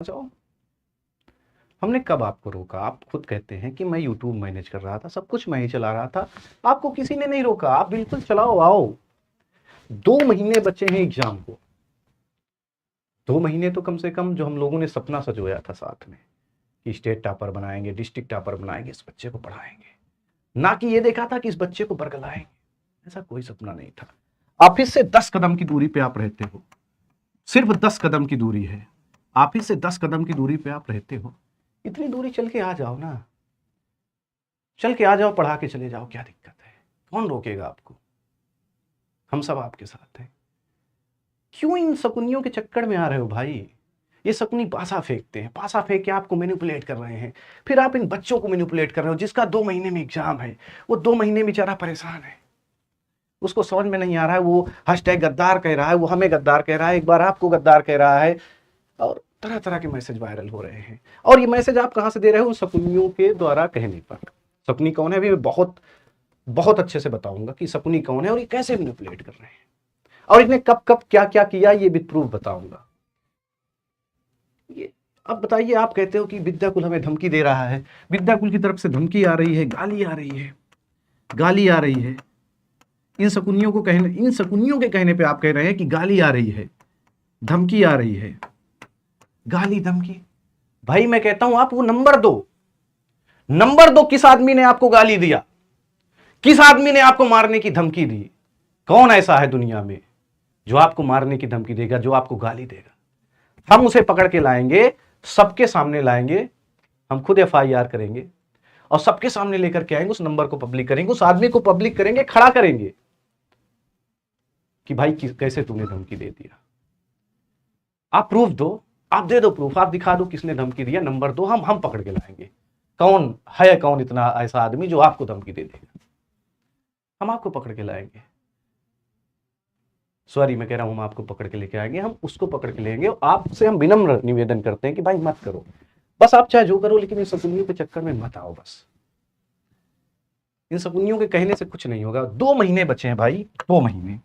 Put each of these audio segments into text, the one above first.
जाओ। हमने कब आपको रोका? आप खुद कहते हैं कि मैं यूट्यूब मैनेज कर रहा था, सब कुछ मैं ही चला रहा था। आपको किसी ने नहीं रोका, आप बिल्कुल चलाओ, आओ। 2 महीने बचे हैं एग्जाम को। 2 महीने तो कम से कम जो हम लोगों ने सपना संजोया था साथ में कि स्टेट टॉपर बनाएंगे, डिस्ट्रिक्ट टॉपर बनाएंगे, इस बच्चे को पढ़ाएंगे, ना कि ये देखा था कि इस बच्चे को बरगलाएंगे। ऐसा कोई सपना नहीं था। ऑफिस से 10 कदम की दूरी पे आप रहते हो, सिर्फ 10 कदम की दूरी है। ऑफिस से 10 कदम की दूरी पे आप रहते हो, इतनी दूरी चल के आ जाओ ना, चल के आ जाओ, पढ़ा के चले जाओ, क्या दिक्कत है? कौन रोकेगा आपको? हम सब आपके साथ हैं। क्यों इन शकुनियों के चक्कर में आ रहे हो भाई? ये शकुनी पासा फेंकते हैं, पासा फेंक के आपको मैनिपुलेट कर रहे हैं, फिर आप इन बच्चों को मैनिपुलेट कर रहे हो जिसका 2 महीने में एग्जाम है। वो 2 महीने बेचारा परेशान है, उसको समझ में नहीं आ रहा है। वो हैशटैग गद्दार कह रहा है, वो हमें गद्दार कह रहा है, एक बार आपको गद्दार कह रहा है, और तरह तरह के मैसेज वायरल हो रहे हैं। और ये मैसेज आप कहां से दे रहे हो? उन शकुनियों के द्वारा कहने पर। शकुनी कौन है? अभी मैं बहुत बहुत अच्छे से बताऊंगा कि शकुनी कौन है और ये कैसे मैनिपुलेट कर रहे हैं, और इन्हें कब कब क्या क्या किया, ये विद प्रूफ बताऊंगा। ये अब बताइए, आप कहते हो कि विद्याकुल हमें धमकी दे रहा है, विद्याकुल की तरफ से धमकी आ रही है, गाली आ रही है, गाली आ रही है। इन शकुनियों के कहने पे आप कह रहे हैं कि गाली आ रही है, धमकी आ रही है। गाली धमकी, भाई मैं कहता हूं आप वो नंबर दो, नंबर दो, किस आदमी ने आपको गाली दिया, किस आदमी ने आपको मारने की धमकी दी? कौन ऐसा है दुनिया में जो आपको मारने की धमकी देगा, जो आपको गाली देगा? हम उसे पकड़ के लाएंगे, सबके सामने लाएंगे, हम खुद FIR करेंगे और सबके सामने लेकर के आएंगे, उस नंबर को पब्लिक करेंगे, उस आदमी को पब्लिक करेंगे, खड़ा करेंगे कि भाई कैसे तूने धमकी दे दिया। आप प्रूफ दो, आप दे दो प्रूफ, आप दिखा दो किसने धमकी दिया, नंबर दो, हम पकड़ के लाएंगे। कौन है, कौन इतना ऐसा आदमी जो आपको धमकी दे देगा? हम आपको पकड़ के लाएंगे। सॉरी, मैं कह रहा हूं हम आपको पकड़ के लेके आएंगे, हम उसको पकड़ के लेंगे। और आपसे हम विनम्र निवेदन करते हैं कि भाई मत करो, बस आप चाहे जो करो, लेकिन इन शकुनियों के चक्कर में मत आओ। बस इन शकुनियों के कहने से कुछ नहीं होगा। 2 महीने बचे हैं भाई, 2 महीने।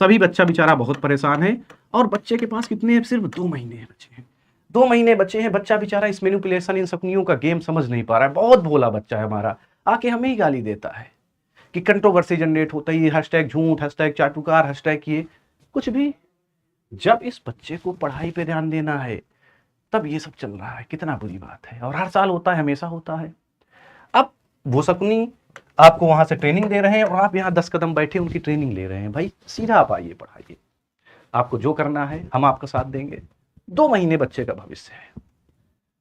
सभी बच्चा बेचारा बहुत परेशान है, और बच्चे के पास कितने हैं? सिर्फ 2 महीने बचे हैं। 2 महीने बचे हैं। बच्चा बेचारा इस मैनिपुलेशन, इन शकुनियों का गेम समझ नहीं पा रहा है। बहुत भोला बच्चा है हमारा, आके हमें ही गाली देता है कि कंट्रोवर्सी जनरेट होता है, हैशटैग झूठ, हैशटैग चाटुकार, हैशटैग ये कुछ भी। जब इस बच्चे को पढ़ाई पे ध्यान देना है तब ये सब चल रहा है। कितना बुरी बात है, और हर साल होता है, हमेशा होता है। अब वो शकुनी आपको वहां से ट्रेनिंग दे रहे हैं और आप यहाँ 10 कदम बैठे उनकी ट्रेनिंग ले रहे हैं। भाई सीधा आप आइए, पढ़ाइए, आपको जो करना है हम आपका साथ देंगे। 2 महीने बच्चे का भविष्य है,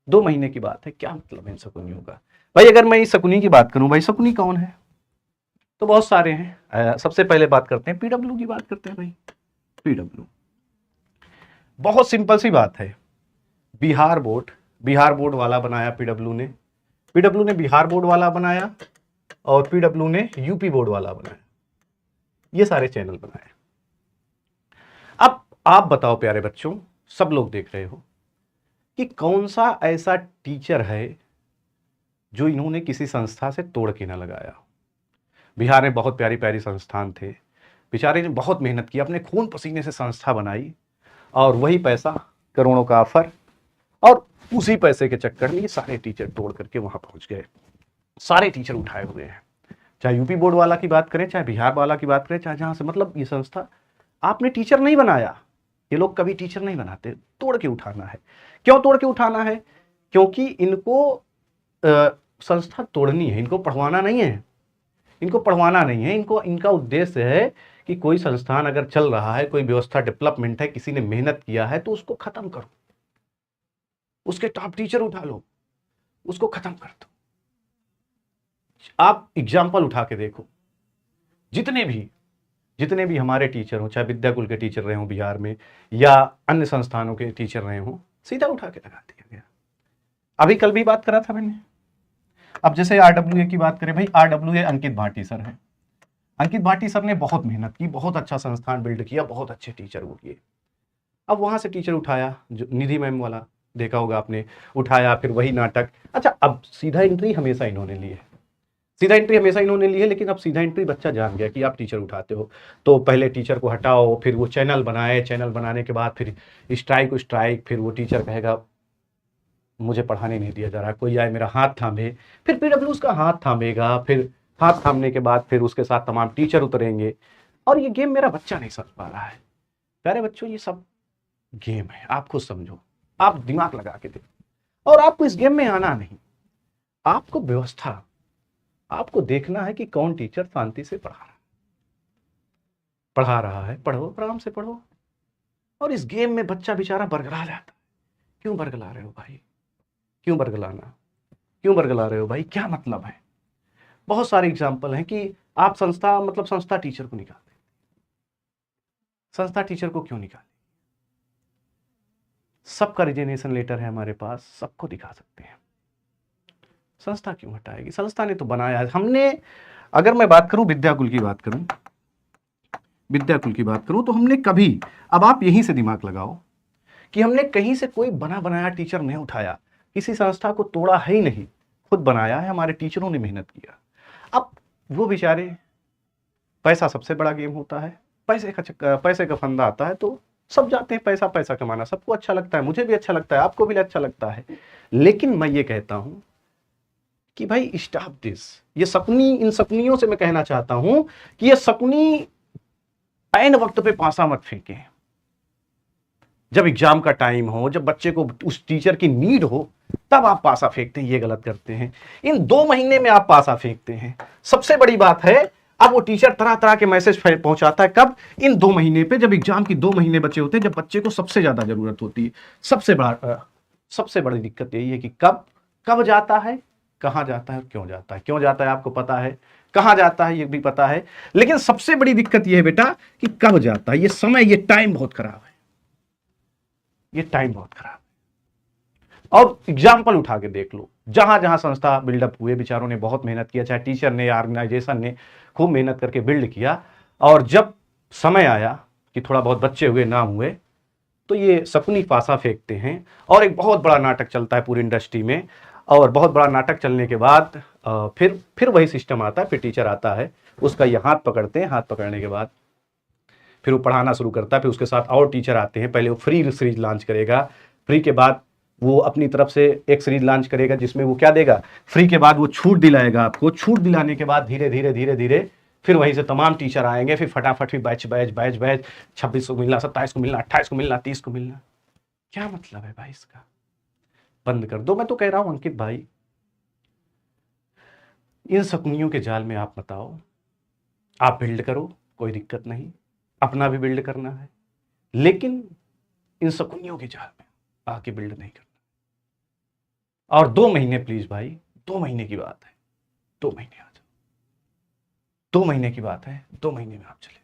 2 महीने की बात है, क्या मतलब है इन शकुनियों का? भाई अगर मैं इस शकुनी की बात करूं, भाई शकुनी कौन है? तो बहुत सारे हैं। सबसे पहले बात करते हैं PW की, बात करते हैं भाई। PW बहुत सिंपल सी बात है। बिहार बोर्ड वाला बनाया PW ने, PW ने बिहार बोर्ड वाला बनाया, और PW ने यूपी बोर्ड वाला बनाया। ये सारे चैनल बनाए। अब आप बताओ प्यारे बच्चों, सब लोग देख रहे हो कि कौन सा ऐसा टीचर है जो इन्होंने किसी संस्था से तोड़ के ना लगाया। बिहार में बहुत प्यारी प्यारी संस्थान थे, बेचारे ने बहुत मेहनत की, अपने खून पसीने से संस्था बनाई, और वही पैसा, करोड़ों का ऑफर, और उसी पैसे के चक्कर में ये सारे टीचर तोड़ करके वहां पहुंच गए। सारे टीचर उठाए हुए हैं, चाहे यूपी बोर्ड वाला की बात करें, चाहे बिहार वाला की बात करें, चाहे जहां से, मतलब ये संस्था आपने टीचर नहीं बनाया। ये लोग कभी टीचर नहीं बनाते, तोड़ के उठाना है। क्यों तोड़ के उठाना है? क्योंकि इनको संस्था तोड़नी है, इनको पढ़वाना नहीं है, इनको पढ़वाना नहीं है। इनको, इनका उद्देश्य है कि कोई संस्थान अगर चल रहा है, कोई व्यवस्था डेवलपमेंट है, किसी ने मेहनत किया है, तो उसको खत्म करो, उसके टॉप टीचर उठा लो, उसको खत्म कर दो। आप एग्जाम्पल उठा के देखो, जितने भी हमारे टीचर हो, चाहे विद्याकुल के टीचर रहे हो बिहार में, या अन्य संस्थानों के टीचर रहे हो, सीधा उठा के लगा दिया गया। अभी कल भी बात करा था मैंने। अब जैसे RWA की बात करें, भाई RWA अंकित भाटी सर है। अंकित भाटी सर ने बहुत मेहनत की, बहुत अच्छा संस्थान बिल्ड किया, बहुत अच्छे टीचर वो किए। अब वहां से टीचर उठाया, जो निधि मैम वाला देखा होगा आपने, उठाया, फिर वही नाटक। अच्छा, अब सीधा एंट्री हमेशा इन्होंने ली है, सीधा एंट्री हमेशा इन्होंने ली है, लेकिन अब सीधा एंट्री बच्चा जान गया कि आप टीचर उठाते हो, तो पहले टीचर को हटाओ, फिर वो चैनल बनाए, चैनल बनाने के बाद फिर स्ट्राइक, फिर वो टीचर कहेगा मुझे पढ़ाने नहीं दिया जा रहा, कोई आए मेरा हाथ थामे, फिर पीडब्ल्यू उसका हाथ थामेगा, फिर हाथ थामने के बाद फिर उसके साथ तमाम टीचर उतरेंगे, और ये गेम मेरा बच्चा नहीं समझ पा रहा है। प्यारे बच्चों, ये सब गेम है, आप खुद समझो, आप दिमाग लगा के देखो, और आपको इस गेम में आना नहीं, आपको व्यवस्था, आपको देखना है कि कौन टीचर शांति से पढ़ा रहा है, पढ़ो, आराम से पढ़ो। और इस गेम में बच्चा बेचारा बरगला जाता है। क्यों बरगला रहे हो भाई? क्यों बरगलाना? क्यों बरगला रहे हो भाई? क्या मतलब है? बहुत सारे एग्जाम्पल हैं कि आप संस्था टीचर को निकाल दें। संस्था टीचर को क्यों निकाले? सबका रिजिग्नेशन लेटर है हमारे पास, सबको दिखा सकते हैं। संस्था क्यों हटाएगी? संस्था ने तो बनाया है। हमने, अगर मैं बात करूं विद्याकुल की बात करूं तो हमने कभी, अब आप यहीं से दिमाग लगाओ कि हमने कहीं से कोई बना बनाया टीचर नहीं उठाया, किसी संस्था को तोड़ा है ही नहीं, खुद बनाया है, हमारे टीचरों ने मेहनत किया। अब वो बेचारे, पैसा सबसे बड़ा गेम होता है, पैसे का फंदा आता है तो सब जाते हैं पैसा कमाना, सबको अच्छा लगता है, मुझे भी अच्छा लगता है, आपको भी अच्छा लगता है। लेकिन मैं ये कहता हूं कि भाई स्टॉप दिस। ये शकुनी, इन शकुनियों से मैं कहना चाहता हूं कि ये शकुनी ऐन वक्त पे पासा मत फेंके। जब एग्जाम का टाइम हो, जब बच्चे को उस टीचर की नीड हो, तब आप पासा फेंकते हैं, ये गलत करते हैं। इन 2 महीने में आप पासा फेंकते हैं। सबसे बड़ी बात है, अब वो टीचर तरह तरह के मैसेज पहुंचाता है, कब? इन 2 महीने पे, जब एग्जाम की 2 महीने बचे होते हैं, जब बच्चे को सबसे ज्यादा जरूरत होती है। सबसे बड़ी दिक्कत यही है कि कब जाता है, कहां जाता है और क्यों जाता है। क्यों जाता है आपको पता है, कहां जाता है ये भी पता है, लेकिन सबसे बड़ी दिक्कत यह है बेटा कि कब जाता है। ये समय, ये टाइम बहुत खराब है, ये टाइम बहुत खराब है। और एग्जाम्पल उठा के देख लो, जहां जहां संस्था बिल्डअप हुए, बेचारों ने बहुत मेहनत किया, चाहे टीचर ने या ऑर्गेनाइजेशन ने खूब मेहनत करके बिल्ड किया, और जब समय आया कि थोड़ा बहुत बच्चे हुए, नाम हुए, तो ये शकुनी पासा फेंकते हैं। और एक बहुत बड़ा नाटक चलता है पूरी इंडस्ट्री में, और बहुत बड़ा नाटक चलने के बाद फिर वही सिस्टम आता है, फिर टीचर आता है, उसका ये हाथ पकड़ते हैं, हाथ पकड़ने के बाद फिर वो पढ़ाना शुरू करता है, फिर उसके साथ और टीचर आते हैं। पहले वो फ्री सीरीज लॉन्च करेगा, फ्री के बाद वो अपनी तरफ से एक सीरीज लॉन्च करेगा जिसमें वो क्या देगा, फ्री के बाद वो छूट दिलाएगा आपको, छूट दिलाने के बाद धीरे धीरे फिर वहीं से तमाम टीचर आएंगे, फिर फटाफट फिर बैच 26 को मिलना, 27 को मिलना, 28 को मिलना, 30 को मिलना। क्या मतलब है भाई इसका? बंद कर दो। मैं तो कह रहा हूं अंकित भाई, इन शकुनियों के जाल में आप मत आओ। आप बिल्ड करो, कोई दिक्कत नहीं, अपना भी बिल्ड करना है, लेकिन इन शकुनियों के जाल में आके बिल्ड नहीं करना। और 2 महीने प्लीज भाई, 2 महीने की बात है, 2 महीने आ जाओ, 2 महीने की बात है, 2 महीने में आप चले